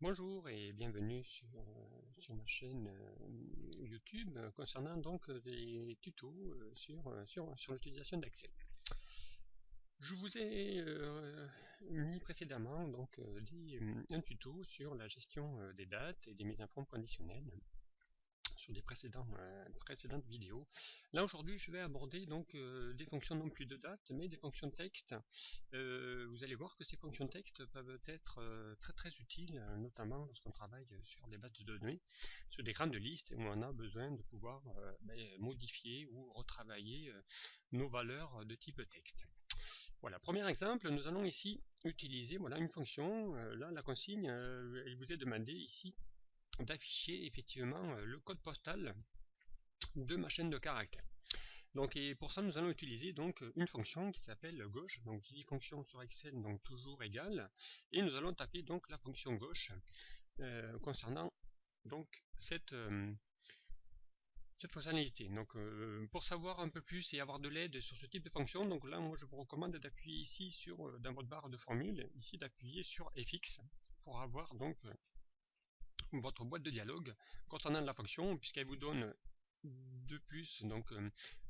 Bonjour et bienvenue sur ma chaîne YouTube concernant donc des tutos sur l'utilisation d'Excel. Je vous ai mis précédemment donc un tuto sur la gestion des dates et des mises en forme conditionnelles sur des précédentes vidéos. Là aujourd'hui je vais aborder donc des fonctions non plus de date mais des fonctions texte. Vous allez voir que ces fonctions texte peuvent être très utiles, notamment lorsqu'on travaille sur des bases de données, sur des grandes listes où on a besoin de pouvoir modifier ou retravailler nos valeurs de type texte. Voilà, premier exemple, nous allons ici utiliser une fonction. Là la consigne, elle vous est demandée ici d'afficher effectivement le code postal de ma chaîne de caractères. Donc, et pour ça, nous allons utiliser donc une fonction qui s'appelle gauche. Donc, qui dit fonction sur Excel, donc toujours égale. Et nous allons taper donc la fonction gauche concernant donc cette fonctionnalité. Donc, pour savoir un peu plus et avoir de l'aide sur ce type de fonction, donc là, moi, je vous recommande d'appuyer ici sur dans votre barre de formule, ici d'appuyer sur FX pour avoir donc votre boîte de dialogue concernant la fonction, puisqu'elle vous donne de plus donc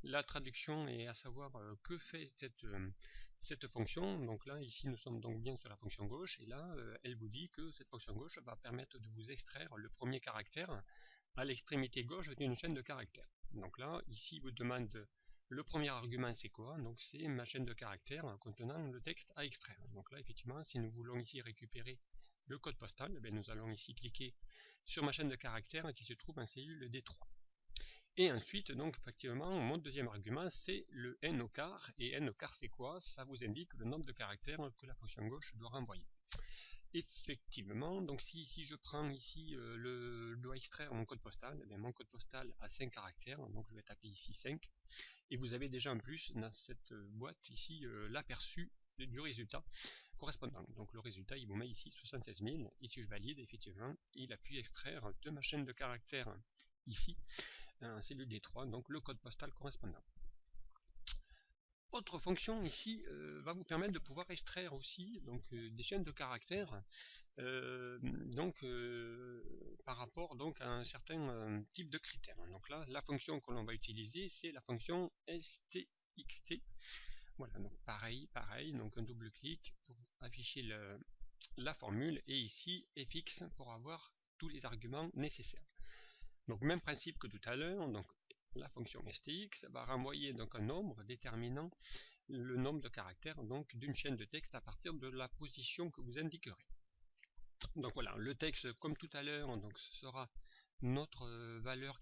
la traduction et à savoir que fait cette fonction. Donc là ici nous sommes donc bien sur la fonction gauche et là elle vous dit que cette fonction gauche va permettre de vous extraire le premier caractère à l'extrémité gauche d'une chaîne de caractères. Donc là ici vous demande le premier argument c'est quoi, donc c'est ma chaîne de caractères contenant le texte à extraire. Donc là effectivement si nous voulons ici récupérer le code postal, nous allons ici cliquer sur ma chaîne de caractères qui se trouve en cellule D3. Et ensuite, donc effectivement, mon deuxième argument, c'est le n au quart. Et n au quart, c'est quoi? Ça vous indique le nombre de caractères que la fonction gauche doit renvoyer. Effectivement, donc si je prends ici, dois extraire mon code postal, mon code postal a 5 caractères, donc je vais taper ici 5. Et vous avez déjà en plus dans cette boîte ici l'aperçu du résultat correspondant. Donc le résultat, il vous met ici 76 000. Et si je valide, effectivement, il a pu extraire de ma chaîne de caractères ici un cellule D3, donc le code postal correspondant. Autre fonction ici va vous permettre de pouvoir extraire aussi donc, des chaînes de caractères par rapport donc, à un certain type de critères. Donc là, la fonction que l'on va utiliser, c'est la fonction stxt. Voilà, donc pareil, donc un double clic pour afficher la formule et ici fx pour avoir tous les arguments nécessaires. Donc même principe que tout à l'heure, donc la fonction stx va renvoyer donc un nombre déterminant le nombre de caractères donc d'une chaîne de texte à partir de la position que vous indiquerez. Donc voilà, le texte comme tout à l'heure, donc ce sera notre valeur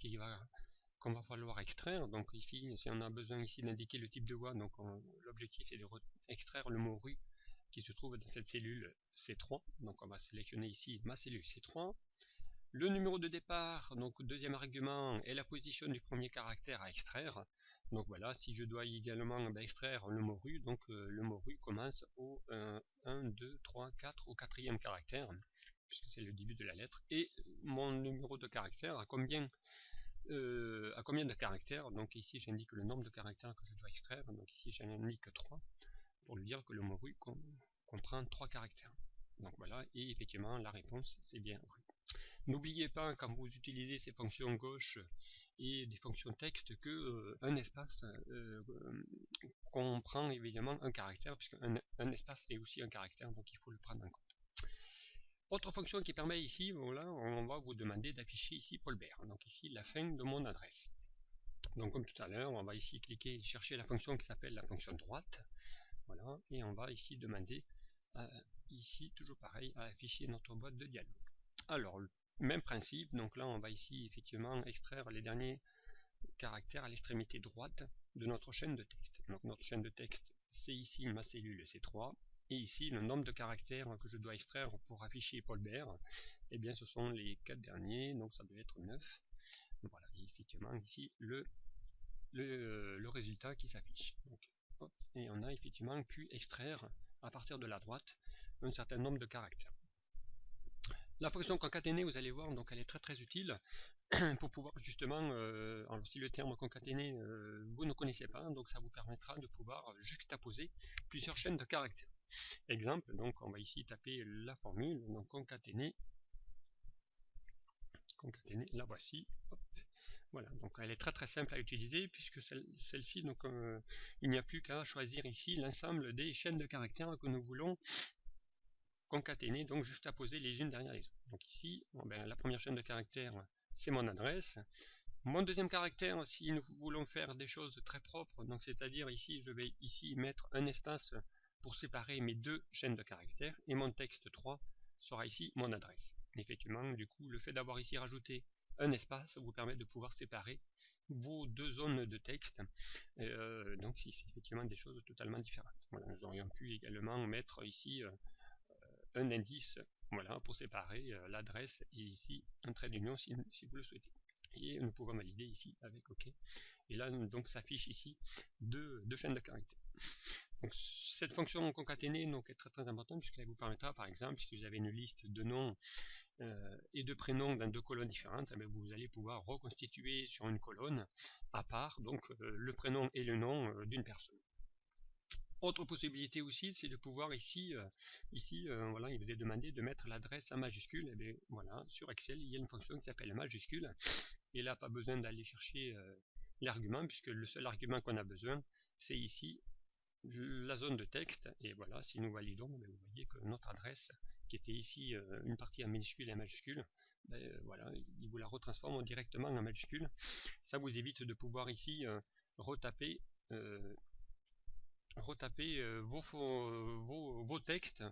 qu'on va falloir extraire. Donc ici, si on a besoin ici d'indiquer le type de voix, donc l'objectif est de extraire le mot rue qui se trouve dans cette cellule C3. Donc on va sélectionner ici ma cellule C3. Le numéro de départ, donc deuxième argument, est la position du premier caractère à extraire. Donc voilà, si je dois également extraire le mot rue, donc le mot rue commence au 1, 2, 3, 4, au quatrième caractère, puisque c'est le début de la lettre. Et mon numéro de caractère, à combien de caractères? Donc ici j'indique le nombre de caractères que je dois extraire, donc ici j'indique 3, pour lui dire que le mot rue comprend 3 caractères. Donc voilà, et effectivement la réponse c'est bien rue. N'oubliez pas quand vous utilisez ces fonctions gauche et des fonctions texte que un espace comprend évidemment un caractère, puisque un espace est aussi un caractère, donc il faut le prendre en compte. Autre fonction qui permet ici, voilà, on va vous demander d'afficher ici Paul Bert, donc ici la fin de mon adresse. Donc comme tout à l'heure, on va ici cliquer et chercher la fonction qui s'appelle la fonction droite, voilà, et on va ici demander, ici toujours pareil, à afficher notre boîte de dialogue. Alors, même principe, donc là on va ici effectivement extraire les derniers caractères à l'extrémité droite de notre chaîne de texte. Donc notre chaîne de texte, c'est ici ma cellule C3, et ici le nombre de caractères que je dois extraire pour afficher Paul Bert, et bien ce sont les 4 derniers, donc ça doit être 9. Voilà, et effectivement ici le résultat qui s'affiche. Et on a effectivement pu extraire à partir de la droite un certain nombre de caractères. La fonction concaténée, vous allez voir, donc elle est très utile pour pouvoir justement, alors si le terme concaténé vous ne connaissez pas, donc ça vous permettra de pouvoir juxtaposer plusieurs chaînes de caractères. Exemple, donc on va ici taper la formule, donc concaténer concaténée, la voici. Hop. Voilà, donc elle est très simple à utiliser puisque celle-ci, donc il n'y a plus qu'à choisir ici l'ensemble des chaînes de caractères que nous voulons concaténer, donc juste à poser les unes derrière les autres. Donc ici, bon, ben, la première chaîne de caractères, c'est mon adresse. Mon deuxième caractère, si nous voulons faire des choses très propres, donc c'est-à-dire ici, je vais ici mettre un espace pour séparer mes deux chaînes de caractères, et mon texte 3 sera ici mon adresse. Effectivement, du coup, le fait d'avoir ici rajouté un espace vous permet de pouvoir séparer vos deux zones de texte, donc c'est effectivement des choses totalement différentes. Voilà, nous aurions pu également mettre ici un indice, voilà, pour séparer l'adresse et ici un trait d'union si vous le souhaitez. Et nous pouvons valider ici avec OK. Et là, donc, s'affiche ici deux chaînes de caractères. Donc, cette fonction concaténée donc, est très importante puisqu'elle vous permettra, par exemple, si vous avez une liste de noms et de prénoms dans deux colonnes différentes, eh vous allez pouvoir reconstituer sur une colonne à part donc le prénom et le nom d'une personne. Autre possibilité aussi, c'est de pouvoir ici, voilà, il vous est demandé de mettre l'adresse en majuscule. Et bien, voilà, sur Excel, il y a une fonction qui s'appelle majuscule. Et là, pas besoin d'aller chercher l'argument, puisque le seul argument qu'on a besoin, c'est ici la zone de texte. Et voilà, si nous validons, bien, vous voyez que notre adresse, qui était ici une partie en minuscule et en majuscule, ben, voilà, il vous la retransforme directement en majuscule. Ça vous évite de pouvoir ici retaper vos textes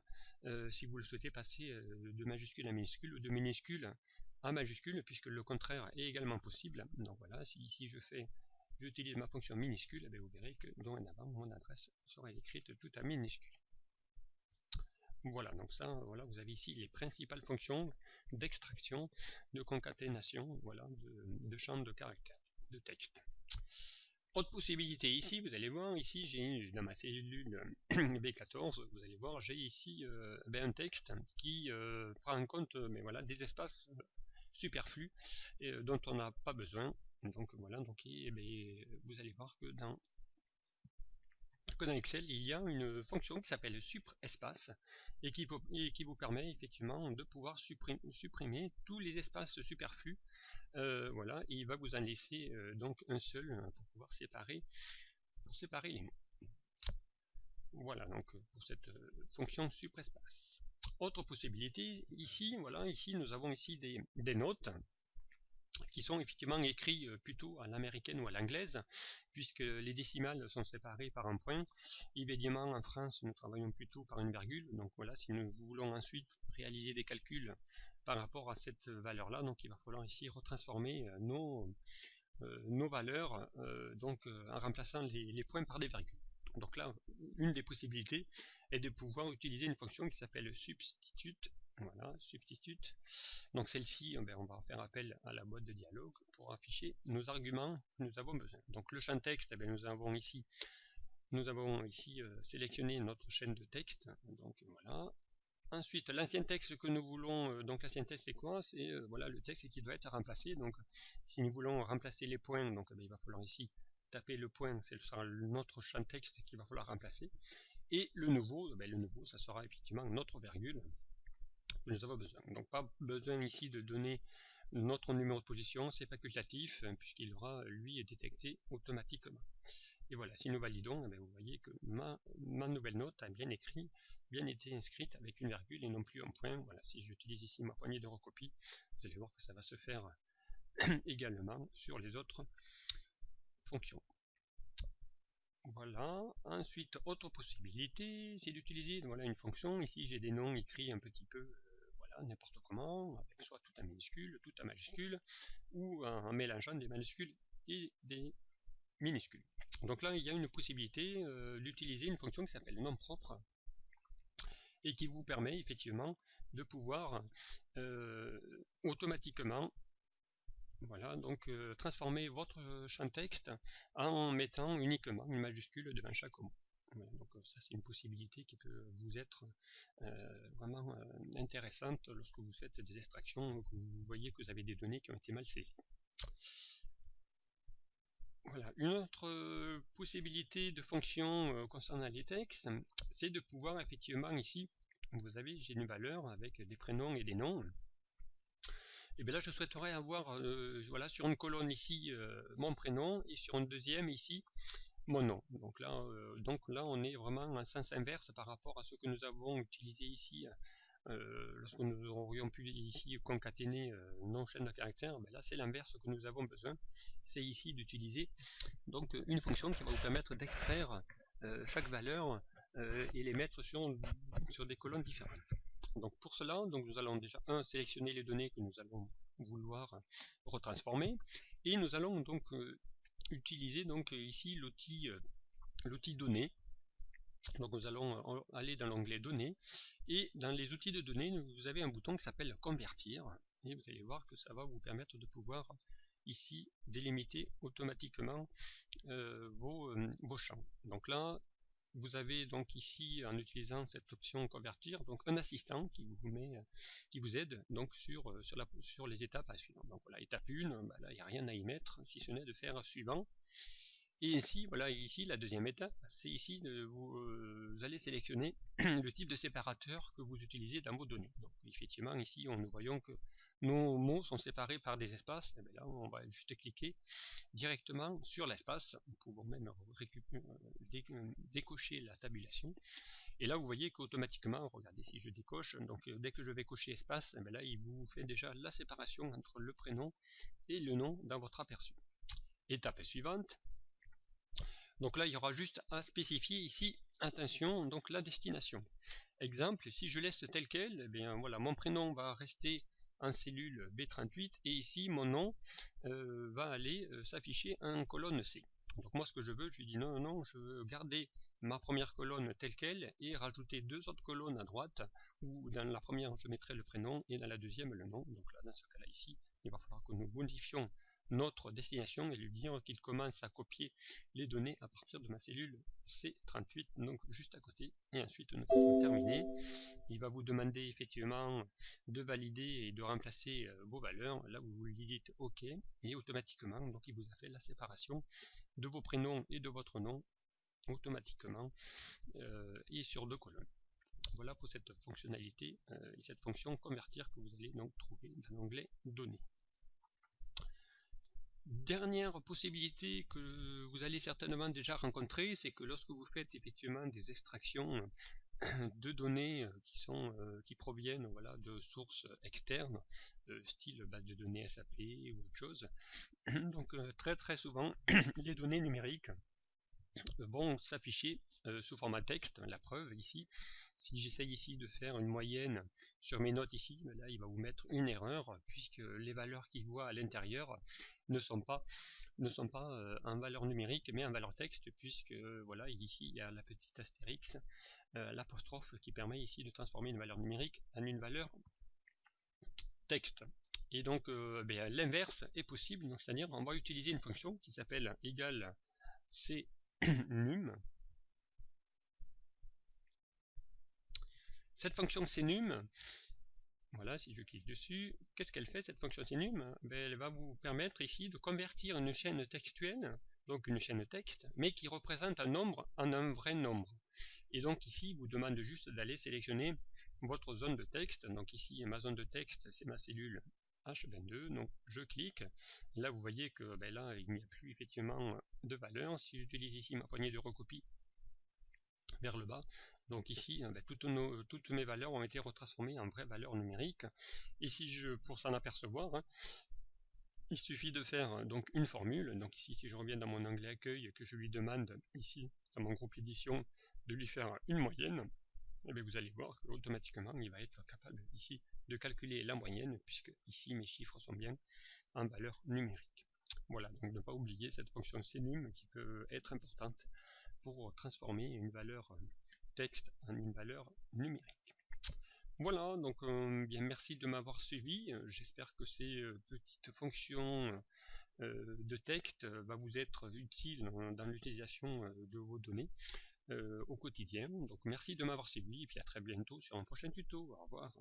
si vous le souhaitez passer de majuscule à minuscule ou de minuscule à majuscule, puisque le contraire est également possible. Donc voilà, si ici j'utilise ma fonction minuscule, eh bien, vous verrez que dorénavant mon adresse sera écrite tout à minuscule. Voilà, donc ça, voilà, vous avez ici les principales fonctions d'extraction, de concaténation, voilà, de champs de caractères, de texte. Autre possibilité ici, vous allez voir, ici j'ai dans ma cellule B14, vous allez voir, j'ai ici un texte qui prend en compte mais voilà, des espaces superflus dont on n'a pas besoin. Donc voilà, donc vous allez voir que dans Excel, il y a une fonction qui s'appelle supr-espace et qui vous permet effectivement de pouvoir supprimer tous les espaces superflus. Voilà, et il va vous en laisser donc un seul pour pouvoir séparer les mots. Voilà donc pour cette fonction supr-espace. Autre possibilité ici, voilà, ici nous avons ici des notes qui sont effectivement écrits plutôt à l'américaine ou à l'anglaise, puisque les décimales sont séparées par un point. Évidemment, en France, nous travaillons plutôt par une virgule. Donc voilà, si nous voulons ensuite réaliser des calculs par rapport à cette valeur-là, donc il va falloir ici retransformer nos valeurs en remplaçant les points par des virgules. Donc là, une des possibilités est de pouvoir utiliser une fonction qui s'appelle substitute. Voilà, substitute. Donc celle-ci, on va faire appel à la boîte de dialogue pour afficher nos arguments que nous avons besoin. Donc le champ texte, nous avons ici sélectionné notre chaîne de texte. Donc voilà. Ensuite, l'ancien texte que nous voulons, donc l'ancien texte c'est quoi? C'est voilà, le texte qui doit être remplacé. Donc si nous voulons remplacer les points, donc il va falloir ici taper le point, ce sera notre champ texte qu'il va falloir remplacer. Et le nouveau, ça sera effectivement notre virgule que nous avons besoin. Donc pas besoin ici de donner notre numéro de position, c'est facultatif puisqu'il aura lui détecté automatiquement. Et voilà, si nous validons, vous voyez que ma nouvelle note a bien été inscrite avec une virgule et non plus un point. Voilà, si j'utilise ici ma poignée de recopie, vous allez voir que ça va se faire également sur les autres fonctions. Voilà, ensuite autre possibilité, c'est d'utiliser voilà, une fonction. Ici j'ai des noms écrits un petit peu n'importe comment, avec soit tout en minuscule, tout en majuscule, ou en mélangeant des majuscules et des minuscules. Donc là, il y a une possibilité d'utiliser une fonction qui s'appelle nom propre et qui vous permet effectivement de pouvoir automatiquement voilà, donc transformer votre champ texte en mettant uniquement une majuscule devant chaque mot. Voilà, donc ça c'est une possibilité qui peut vous être vraiment intéressante lorsque vous faites des extractions, que vous voyez que vous avez des données qui ont été mal saisies. Voilà, une autre possibilité de fonction concernant les textes, c'est de pouvoir effectivement ici, j'ai une valeur avec des prénoms et des noms. et bien là je souhaiterais avoir voilà, sur une colonne ici mon prénom et sur une deuxième ici mon nom. Donc là on est vraiment en sens inverse par rapport à ce que nous avons utilisé ici lorsque nous aurions pu ici concaténer nos chaînes de caractères. Ben là c'est l'inverse que nous avons besoin, c'est ici d'utiliser donc une fonction qui va vous permettre d'extraire chaque valeur et les mettre sur des colonnes différentes. Donc pour cela, donc nous allons déjà sélectionner les données que nous allons vouloir retransformer, et nous allons donc utiliser donc ici l'outil données. Donc nous allons aller dans l'onglet données, et dans les outils de données vous avez un bouton qui s'appelle convertir, et vous allez voir que ça va vous permettre de pouvoir ici délimiter automatiquement vos champs. Donc là vous avez donc ici, en utilisant cette option convertir, donc un assistant qui vous aide donc sur les étapes à suivre. Donc voilà, étape 1, bah là il n'y a rien à y mettre, si ce n'est de faire suivant. Et ici, voilà, ici la deuxième étape, c'est ici vous allez sélectionner le type de séparateur que vous utilisez dans vos données. Donc effectivement ici nous voyons que nos mots sont séparés par des espaces, et bien là on va juste cliquer directement sur l'espace. Nous pouvons même décocher la tabulation, et là vous voyez qu'automatiquement, regardez, si je décoche, donc dès que je vais cocher espace, et bien là il vous fait déjà la séparation entre le prénom et le nom dans votre aperçu. Étape suivante, donc là il y aura juste à spécifier ici, attention, donc la destination. Exemple, si je laisse tel quel, eh bien voilà, mon prénom va rester en cellule B38, et ici mon nom va aller s'afficher en colonne C. Donc moi ce que je veux, je lui dis non, je veux garder ma première colonne telle quelle et rajouter deux autres colonnes à droite, où dans la première je mettrai le prénom et dans la deuxième le nom. Donc là dans ce cas là ici, il va falloir que nous modifions notre destination et lui dire qu'il commence à copier les données à partir de ma cellule C38, donc juste à côté, et ensuite nous allons terminer. Il va vous demander effectivement de valider et de remplacer vos valeurs. Là vous lui dites OK, et automatiquement donc il vous a fait la séparation de vos prénoms et de votre nom automatiquement et sur deux colonnes. Voilà pour cette fonctionnalité et cette fonction convertir que vous allez donc trouver dans l'onglet données. Dernière possibilité que vous allez certainement déjà rencontrer, c'est que lorsque vous faites effectivement des extractions de données qui proviennent voilà, de sources externes, style base de données SAP ou autre chose, donc très souvent les données numériques vont s'afficher sous format texte. La preuve ici, si j'essaye ici de faire une moyenne sur mes notes ici, là il va vous mettre une erreur, puisque les valeurs qu'il voit à l'intérieur ne sont pas en valeur numérique mais en valeur texte, puisque voilà, ici il y a la petite astérix, l'apostrophe qui permet ici de transformer une valeur numérique en une valeur texte. Et donc l'inverse est possible, c'est-à-dire on va utiliser une fonction qui s'appelle égale cnum. Cette fonction cnum, voilà, si je clique dessus, qu'est-ce qu'elle fait cette fonction cnum? Elle va vous permettre ici de convertir une chaîne textuelle, donc une chaîne texte, mais qui représente un nombre en un vrai nombre. Et donc ici, il vous demande juste d'aller sélectionner votre zone de texte. Donc ici, ma zone de texte, c'est ma cellule H22. Donc je clique. Là, vous voyez que là, il n'y a plus effectivement de valeur. Si j'utilise ici ma poignée de recopie vers le bas, donc ici, toutes mes valeurs ont été retransformées en vraies valeurs numériques. Et si pour s'en apercevoir, il suffit de faire donc une formule. Donc ici, si je reviens dans mon onglet accueil, que je lui demande ici, dans mon groupe édition, de lui faire une moyenne, et bien vous allez voir qu'automatiquement il va être capable ici de calculer la moyenne, puisque ici mes chiffres sont bien en valeur numérique. Voilà, donc ne pas oublier cette fonction cnum qui peut être importante pour transformer une valeur texte en une valeur numérique. Voilà, donc bien merci de m'avoir suivi. J'espère que ces petites fonctions de texte va vous être utile dans l'utilisation de vos données au quotidien. Donc merci de m'avoir suivi et puis à très bientôt sur un prochain tuto. Au revoir.